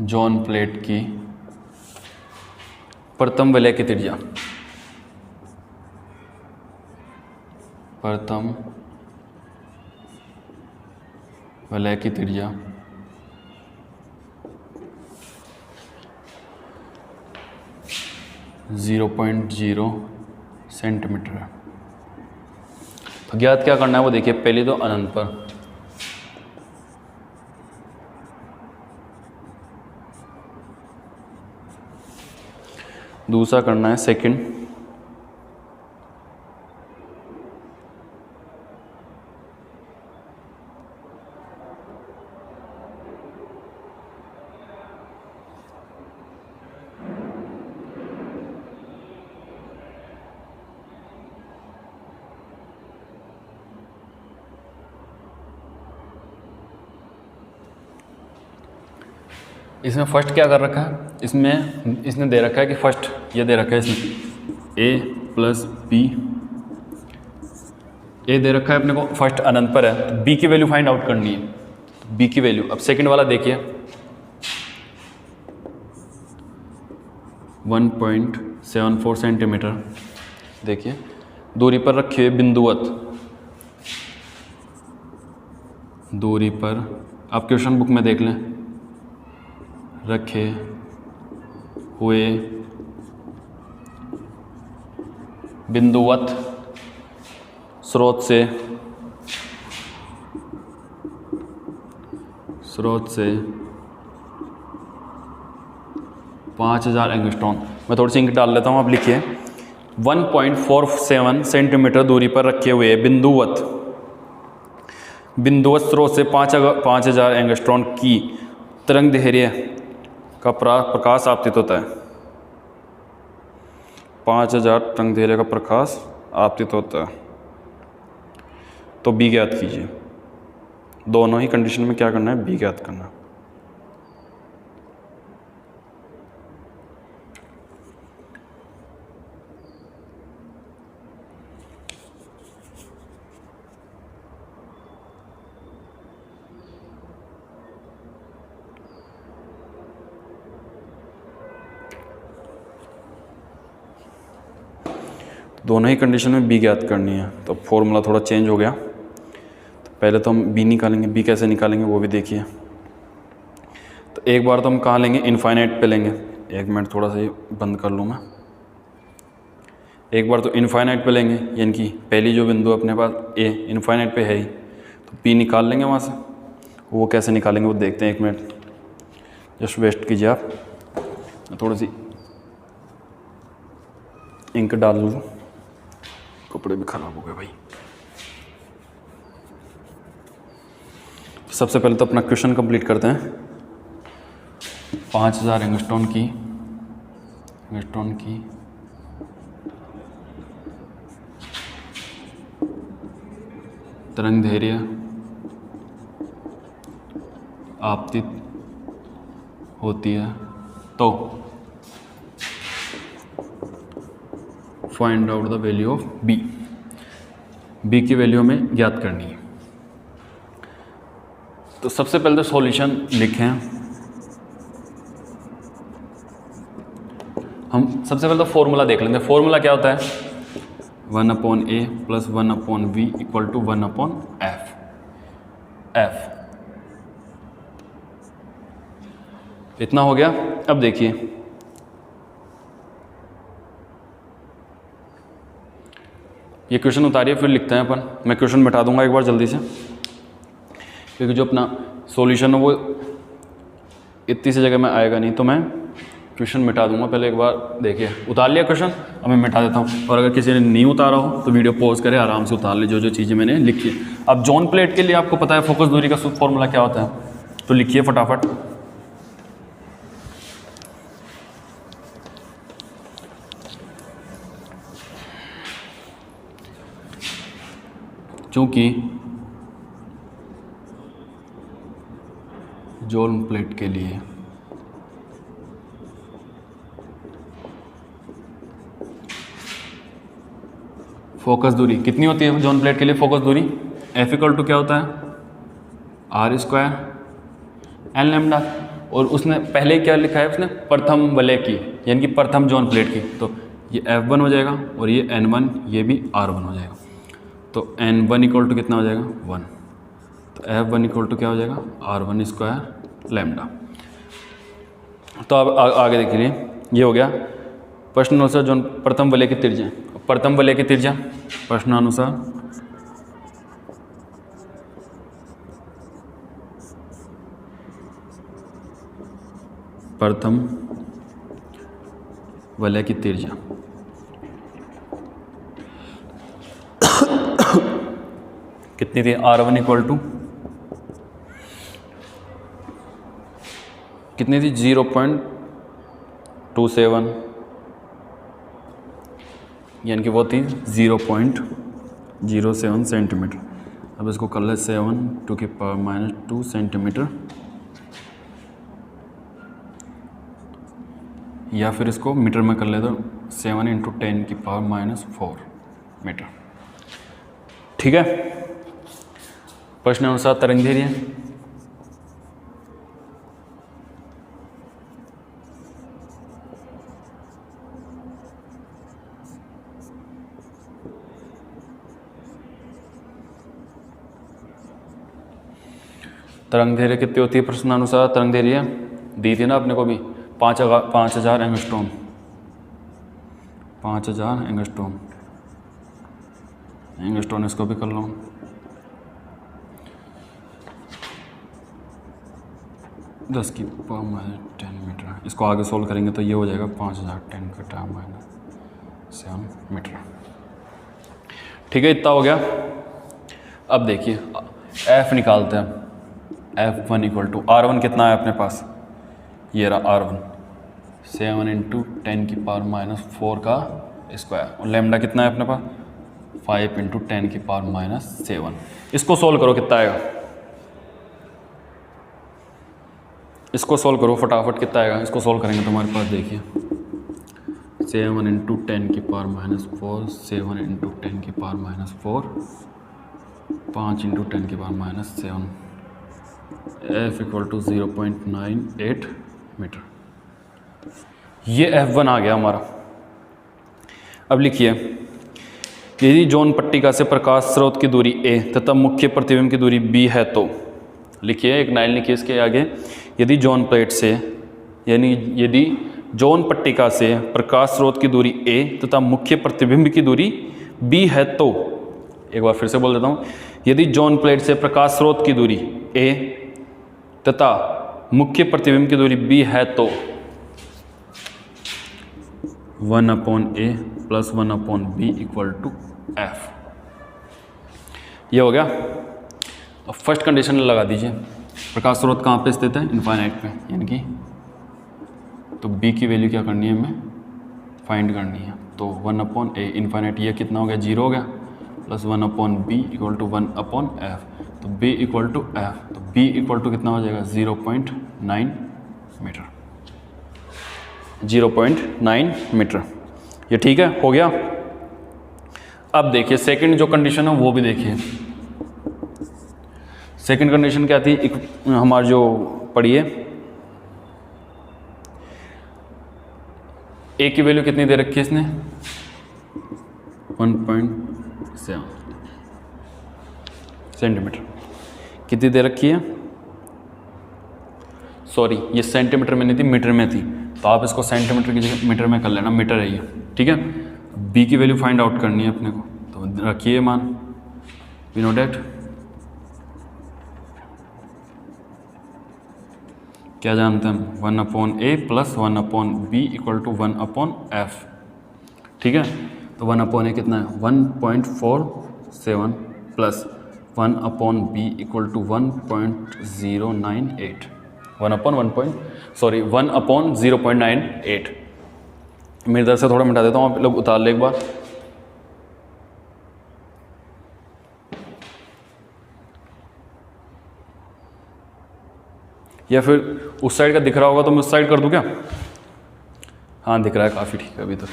जॉन प्लेट की प्रथम वलय की त्रिज्या, प्रथम वलय की त्रिज्या 0.0 सेंटीमीटर है। तो ज्ञात क्या करना है वो देखिए, पहले तो अनंत पर, दूसरा करना है सेकंड। इसमें फर्स्ट क्या कर रखा है, इसमें इसने दे रखा है कि फर्स्ट ये दे रखा है इसमें a प्लस बी, ए दे रखा है अपने को, फर्स्ट अनंत पर है, तो b की वैल्यू फाइंड आउट करनी है। तो b की वैल्यू, अब सेकंड वाला देखिए 1.74 सेंटीमीटर, देखिए दूरी पर रखे हुए बिंदुवत, दूरी पर आप क्वेश्चन बुक में देख लें, रखे हुए बिंदुवत स्रोत से 5000 एंगस्ट्रॉम। मैं थोड़ी सी इंक डाल लेता हूँ, आप लिखिए 1.47 सेंटीमीटर दूरी पर रखे हुए बिंदुवत स्रोत से 5000 एंगस्ट्रॉन की तरंग दैर्घ्य का प्रकाश आपतित होता है। 5000 तरंग दैर्घ्य का प्रकाश आपतित होता है। तो बी ज्ञात कीजिए। दोनों ही कंडीशन में क्या करना है, बी ज्ञात करना है। दोनों ही कंडीशन में बी ज्ञात करनी है, तो फॉर्मूला थोड़ा चेंज हो गया। तो पहले तो हम बी निकालेंगे, बी कैसे निकालेंगे वो भी देखिए। तो एक बार तो हम कहाँ लेंगे, इनफाइनाइट पे लेंगे। एक मिनट थोड़ा सा ये बंद कर लूँ मैं। एक बार तो इनफाइनाइट पे लेंगे, यानी कि पहली जो बिंदु अपने पास ए इनफाइनाइट पे है ही, तो पी निकाल लेंगे वहाँ से। वो कैसे निकालेंगे वो देखते हैं, एक मिनट जस्ट वेस्ट कीजिए आप। थोड़ी सी इंक डाल लूँ, कपड़े भी खराब हो गए भाई। सबसे पहले तो अपना क्वेश्चन कंप्लीट करते हैं। 5000 एंगस्ट्रॉन की तरंग दैर्घ्य आपतित होती है, तो find out the value of B. B की वैल्यू हमें ज्ञात करनी है। तो सबसे पहले तो सॉल्यूशन लिखें हम। सबसे पहले तो फॉर्मूला देख लेंगे। फॉर्मूला क्या होता है, 1/a plus 1/v equal to 1/f। इतना हो गया। अब देखिए ये क्वेश्चन उतारिए, फिर लिखते हैं अपन। मैं क्वेश्चन मिटा दूंगा एक बार जल्दी से, क्योंकि जो अपना सॉल्यूशन है वो इतनी सी जगह में आएगा नहीं, तो मैं क्वेश्चन मिटा दूंगा। पहले एक बार देखिए, उतार लिया क्वेश्चन, अब मैं मिटा देता हूँ। और अगर किसी ने नहीं उतारा हो तो वीडियो पॉज करे, आराम से उतार ले जो जो चीज़ें मैंने लिखी है। अब जॉन प्लेट के लिए आपको पता है फोकस दूरी का फॉर्मूला क्या होता है, तो लिखिए फटाफट। चूँकि जॉन प्लेट के लिए फोकस दूरी कितनी होती है, जॉन प्लेट के लिए फोकस दूरी F इक्वल टू क्या होता है, r² n लैम्डा। और उसने पहले क्या लिखा है, उसने प्रथम वलय की, यानी कि प्रथम जॉन प्लेट की, तो ये F1 हो जाएगा और ये N1, ये भी R1 हो जाएगा। तो N1 इक्वल टू कितना हो जाएगा, 1। तो F1 इक्वल टू क्या हो जाएगा, r1² लैम्डा। तो अब आगे देखिए, ये हो गया प्रश्नानुसार जॉन प्रथम वलय की त्रिज्या। प्रथम वलय की त्रिज्या प्रश्नानुसार प्रथम वलय की त्रिज्या। कितनी थी? R1 इक्वल टू कितनी थी? 0.27, यानी कि वो थी 0.07 सेंटीमीटर। अब इसको कर ले 7⁻⁻2 सेंटीमीटर, या फिर इसको मीटर में कर ले तो 7 × 10⁻⁻4 मीटर। ठीक है। प्रश्न अनुसार तरंग दैर्घ्य तरंग दैर्घ्य कितनी होती है? प्रश्नानुसार तरंग दैर्घ्य दी थी ना अपने को भी, 5000 एंगस्ट्रॉम। 5000 एंगस्ट्रॉम, एंगस्ट्रॉम इसको भी कर लो। दस की पावर -10 मीटर। इसको आगे सोल्व करेंगे तो ये हो जाएगा 5000 10⁻⁷ मीटर। ठीक है, इतना हो गया। अब देखिए F निकालते हैं। F1 इक्वल टू R1 कितना है अपने पास? ये रहा R1, 7 × 10⁻⁻4 का स्क्वायर। और लैम्डा कितना है अपने पास? 5 × 10⁻⁷। इसको सोल्व करो, कितना आएगा? इसको सोल्व करो फटाफट, कितना आएगा? इसको सोल्व करेंगे तो हमारे पास देखिए 7 × 10⁻⁴, 7 × 10⁻⁴, 5 × 10⁻⁷। F equal to 0.98 metre. ये F1 आ गया हमारा। अब लिखिए, यदि जॉन पट्टिका से प्रकाश स्रोत की दूरी a तथा मुख्य प्रतिबिंब की दूरी b है तो, लिखिए एक लाइन लिखिए इसके आगे, यदि जॉन प्लेट से, यानी यदि जॉन पट्टिका से प्रकाश स्रोत की दूरी a तथा मुख्य प्रतिबिंब की दूरी b है तो, एक बार फिर से बोल देता हूँ, यदि जॉन प्लेट से प्रकाश स्रोत की दूरी a तथा मुख्य प्रतिबिंब की दूरी b है तो 1/a + 1/b = F। ये हो गया। अब फर्स्ट कंडीशन लगा दीजिए, प्रकाश स्रोत कहाँ पे स्थित है? इनफाइनाइट पे, यानी कि तो b की वैल्यू क्या करनी है? हमें फाइंड करनी है। तो 1/a इनफाइनाइट, ये कितना हो गया? 0 हो गया, + 1/b = 1/f। तो b इक्वल टू F, तो b इक्वल टू कितना हो जाएगा? 0.9 मीटर। 0.9 मीटर। ये ठीक है, हो गया। अब देखिए सेकंड जो कंडीशन है वो भी देखिए। सेकंड कंडीशन क्या थी? एक हमारी जो पढ़िए, a की वैल्यू कितनी दे रखी है इसने? 1.7 सेंटीमीटर। कितनी दे रखी है? सॉरी, ये सेंटीमीटर में नहीं थी, मीटर में थी, तो आप इसको सेंटीमीटर की जगह मीटर में कर लेना, मीटर है ये। ठीक है, b की वैल्यू फाइंड आउट करनी है अपने को, तो रखिए मान, वी नो डैट क्या जानते हैं हम? 1/a + 1/b = 1/f। ठीक है, तो 1/a कितना है? 1.47 + 1/b = 1.098। 1/0.98। मेरी तरफ से थोड़ा मिटा देता हूँ, आप लोग उतार ले एक बार। या फिर उस साइड का दिख रहा होगा तो मैं उस साइड कर दूं क्या? हाँ दिख रहा है, काफ़ी ठीक है अभी तक।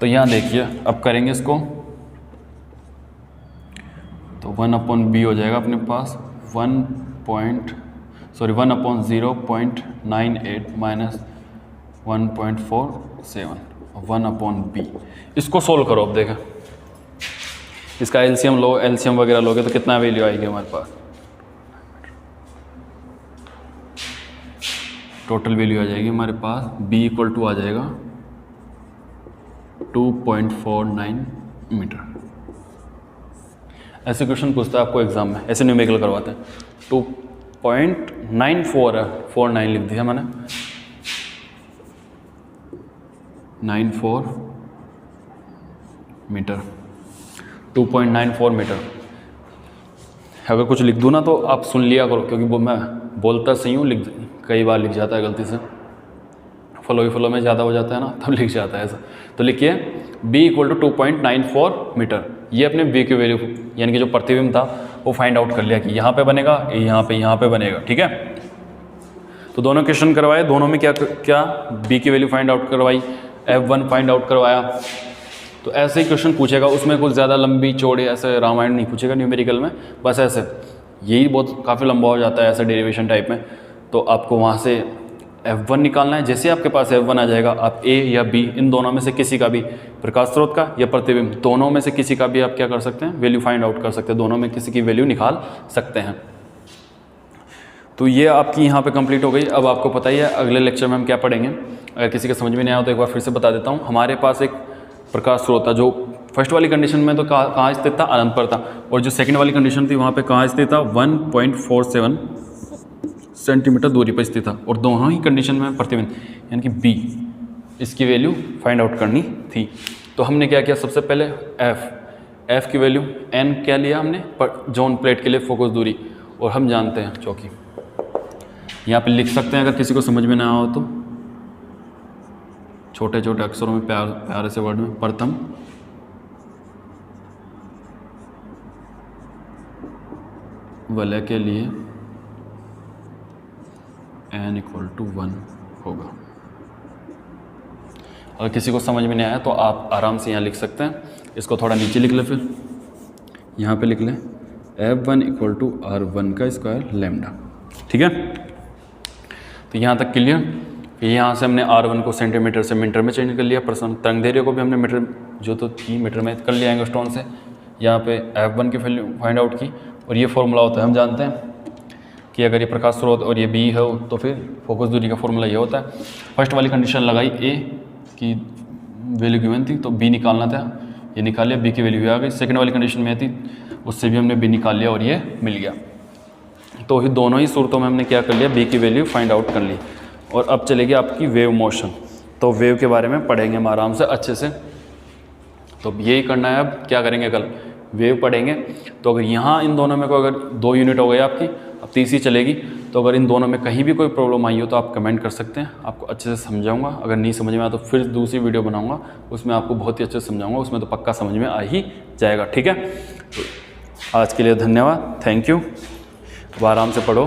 तो यहाँ देखिए, अब करेंगे इसको, तो 1/b हो जाएगा अपने पास 1/0.98 - 1.47 1/b। इसको सोल्व करो। अब देखें, इसका एलसीएम लो, एलसीएम वगैरह लोगे तो कितना वैल्यू आएगी हमारे पास? टोटल वैल्यू आ जाएगी हमारे पास, b = आ जाएगा 2.49 मीटर। ऐसे क्वेश्चन पूछता है आपको एग्जाम में, ऐसे न्यूमेरिकल करवाते हैं। 2.94 है, 49 लिख दिया मैंने। 2.94 मीटर, 2.94 मीटर। अगर कुछ लिख दूँ ना तो आप सुन लिया करो, क्योंकि वो मैं बोलता सही हूँ, कई बार लिख जाता है गलती से, फ्लो में ज़्यादा हो जाता है ना, तब लिख जाता है ऐसा। तो लिखिए b = 2.94 मीटर। ये अपने b की वैल्यू यानी कि जो प्रतिबिंब था वो फाइंड आउट कर लिया कि यहाँ पे बनेगा, यहाँ पे बनेगा, ठीक है। तो दोनों क्वेश्चन करवाए, दोनों में क्या b की वैल्यू फाइंड आउट करवाई, f1 फाइंड आउट करवाया। तो ऐसे ही क्वेश्चन पूछेगा, उसमें कुछ ज़्यादा लंबी चौड़े ऐसे रामायण नहीं पूछेगा न्यूमेरिकल में, बस ऐसे, यही बहुत काफ़ी लंबा हो जाता है ऐसे डेरिवेशन टाइप में। तो आपको वहाँ से f1 निकालना है। जैसे आपके पास f1 आ जाएगा, आप a या b इन दोनों में से किसी का भी, प्रकाश स्रोत का या प्रतिबिंब, दोनों में से किसी का भी आप क्या कर सकते हैं, वैल्यू फाइंड आउट कर सकते हैं, दोनों में किसी की वैल्यू निकाल सकते हैं। तो ये आपकी यहाँ पे कंप्लीट हो गई। अब आपको पता ही है अगले लेक्चर में हम क्या पढ़ेंगे। अगर किसी के समझ में नहीं आया तो एक बार फिर से बता देता हूँ। हमारे पास एक प्रकाश स्रोत था जो फर्स्ट वाली कंडीशन में तो कहाँ स्थित था, अनंत पर था, और जो सेकंड वाली कंडीशन थी वहाँ पे कहाँ स्थित था, 1.47 सेंटीमीटर दूरी पर स्थित था, और दोनों ही कंडीशन में प्रतिबिंब यानी कि b, इसकी वैल्यू फाइंड आउट करनी थी। तो हमने क्या किया, सबसे पहले f की वैल्यू n क्या लिया हमने, पर जॉन प्लेट के लिए फोकस दूरी, और हम जानते हैं चौकी, यहाँ पे लिख सकते हैं अगर किसी को समझ में ना आओ तो, छोटे छोटे अक्षरों में प्यारे से वर्ड में, प्रथम वलय के लिए n = 1 होगा। अगर किसी को समझ में नहीं आया तो आप आराम से यहाँ लिख सकते हैं, इसको थोड़ा नीचे लिख ले, फिर यहाँ पे लिख लें F1 = R1² लैम्डा, ठीक है। तो यहाँ तक क्लियर। फिर यहाँ से हमने R1 को सेंटीमीटर से मीटर में चेंज कर लिया, प्रसन्न तरंग दैर्घ्य को भी हमने मीटर जो तो थी मीटर में कर लिया एंगस्ट्रॉन से। यहाँ पे F1 की वैल्यू फाइंड आउट की, और ये फॉर्मूला होता है, हम जानते हैं कि अगर ये प्रकाश स्रोत और ये b हो तो फिर फोकस दूरी का फॉर्मूला ये होता है। फर्स्ट वाली कंडीशन लगाई, a की वैल्यू गिवन थी तो b निकालना था, ये निकाल लिया, b की वैल्यू आ गई। सेकंड वाली कंडीशन में थी, उससे भी हमने b निकाल लिया और ये मिल गया। तो ही दोनों ही सूरतों में हमने क्या कर लिया, b की वैल्यू फाइंड आउट कर ली। और अब चलेगी आपकी वेव मोशन। तो वेव के बारे में पढ़ेंगे हम आराम से अच्छे से। तो यही करना है। अब क्या करेंगे, कल वेव पढ़ेंगे। तो अगर यहाँ इन दोनों में कोई अगर 2 यूनिट हो गई आपकी, अब तीसरी चलेगी। तो अगर इन दोनों में कहीं भी कोई प्रॉब्लम आई हो तो आप कमेंट कर सकते हैं, आपको अच्छे से समझाऊंगा। अगर नहीं समझ में आया तो फिर दूसरी वीडियो बनाऊंगा, उसमें आपको बहुत ही अच्छे से समझाऊंगा, उसमें तो पक्का समझ में आ ही जाएगा, ठीक है। तो आज के लिए धन्यवाद, थैंक यू। अब आराम से पढ़ो।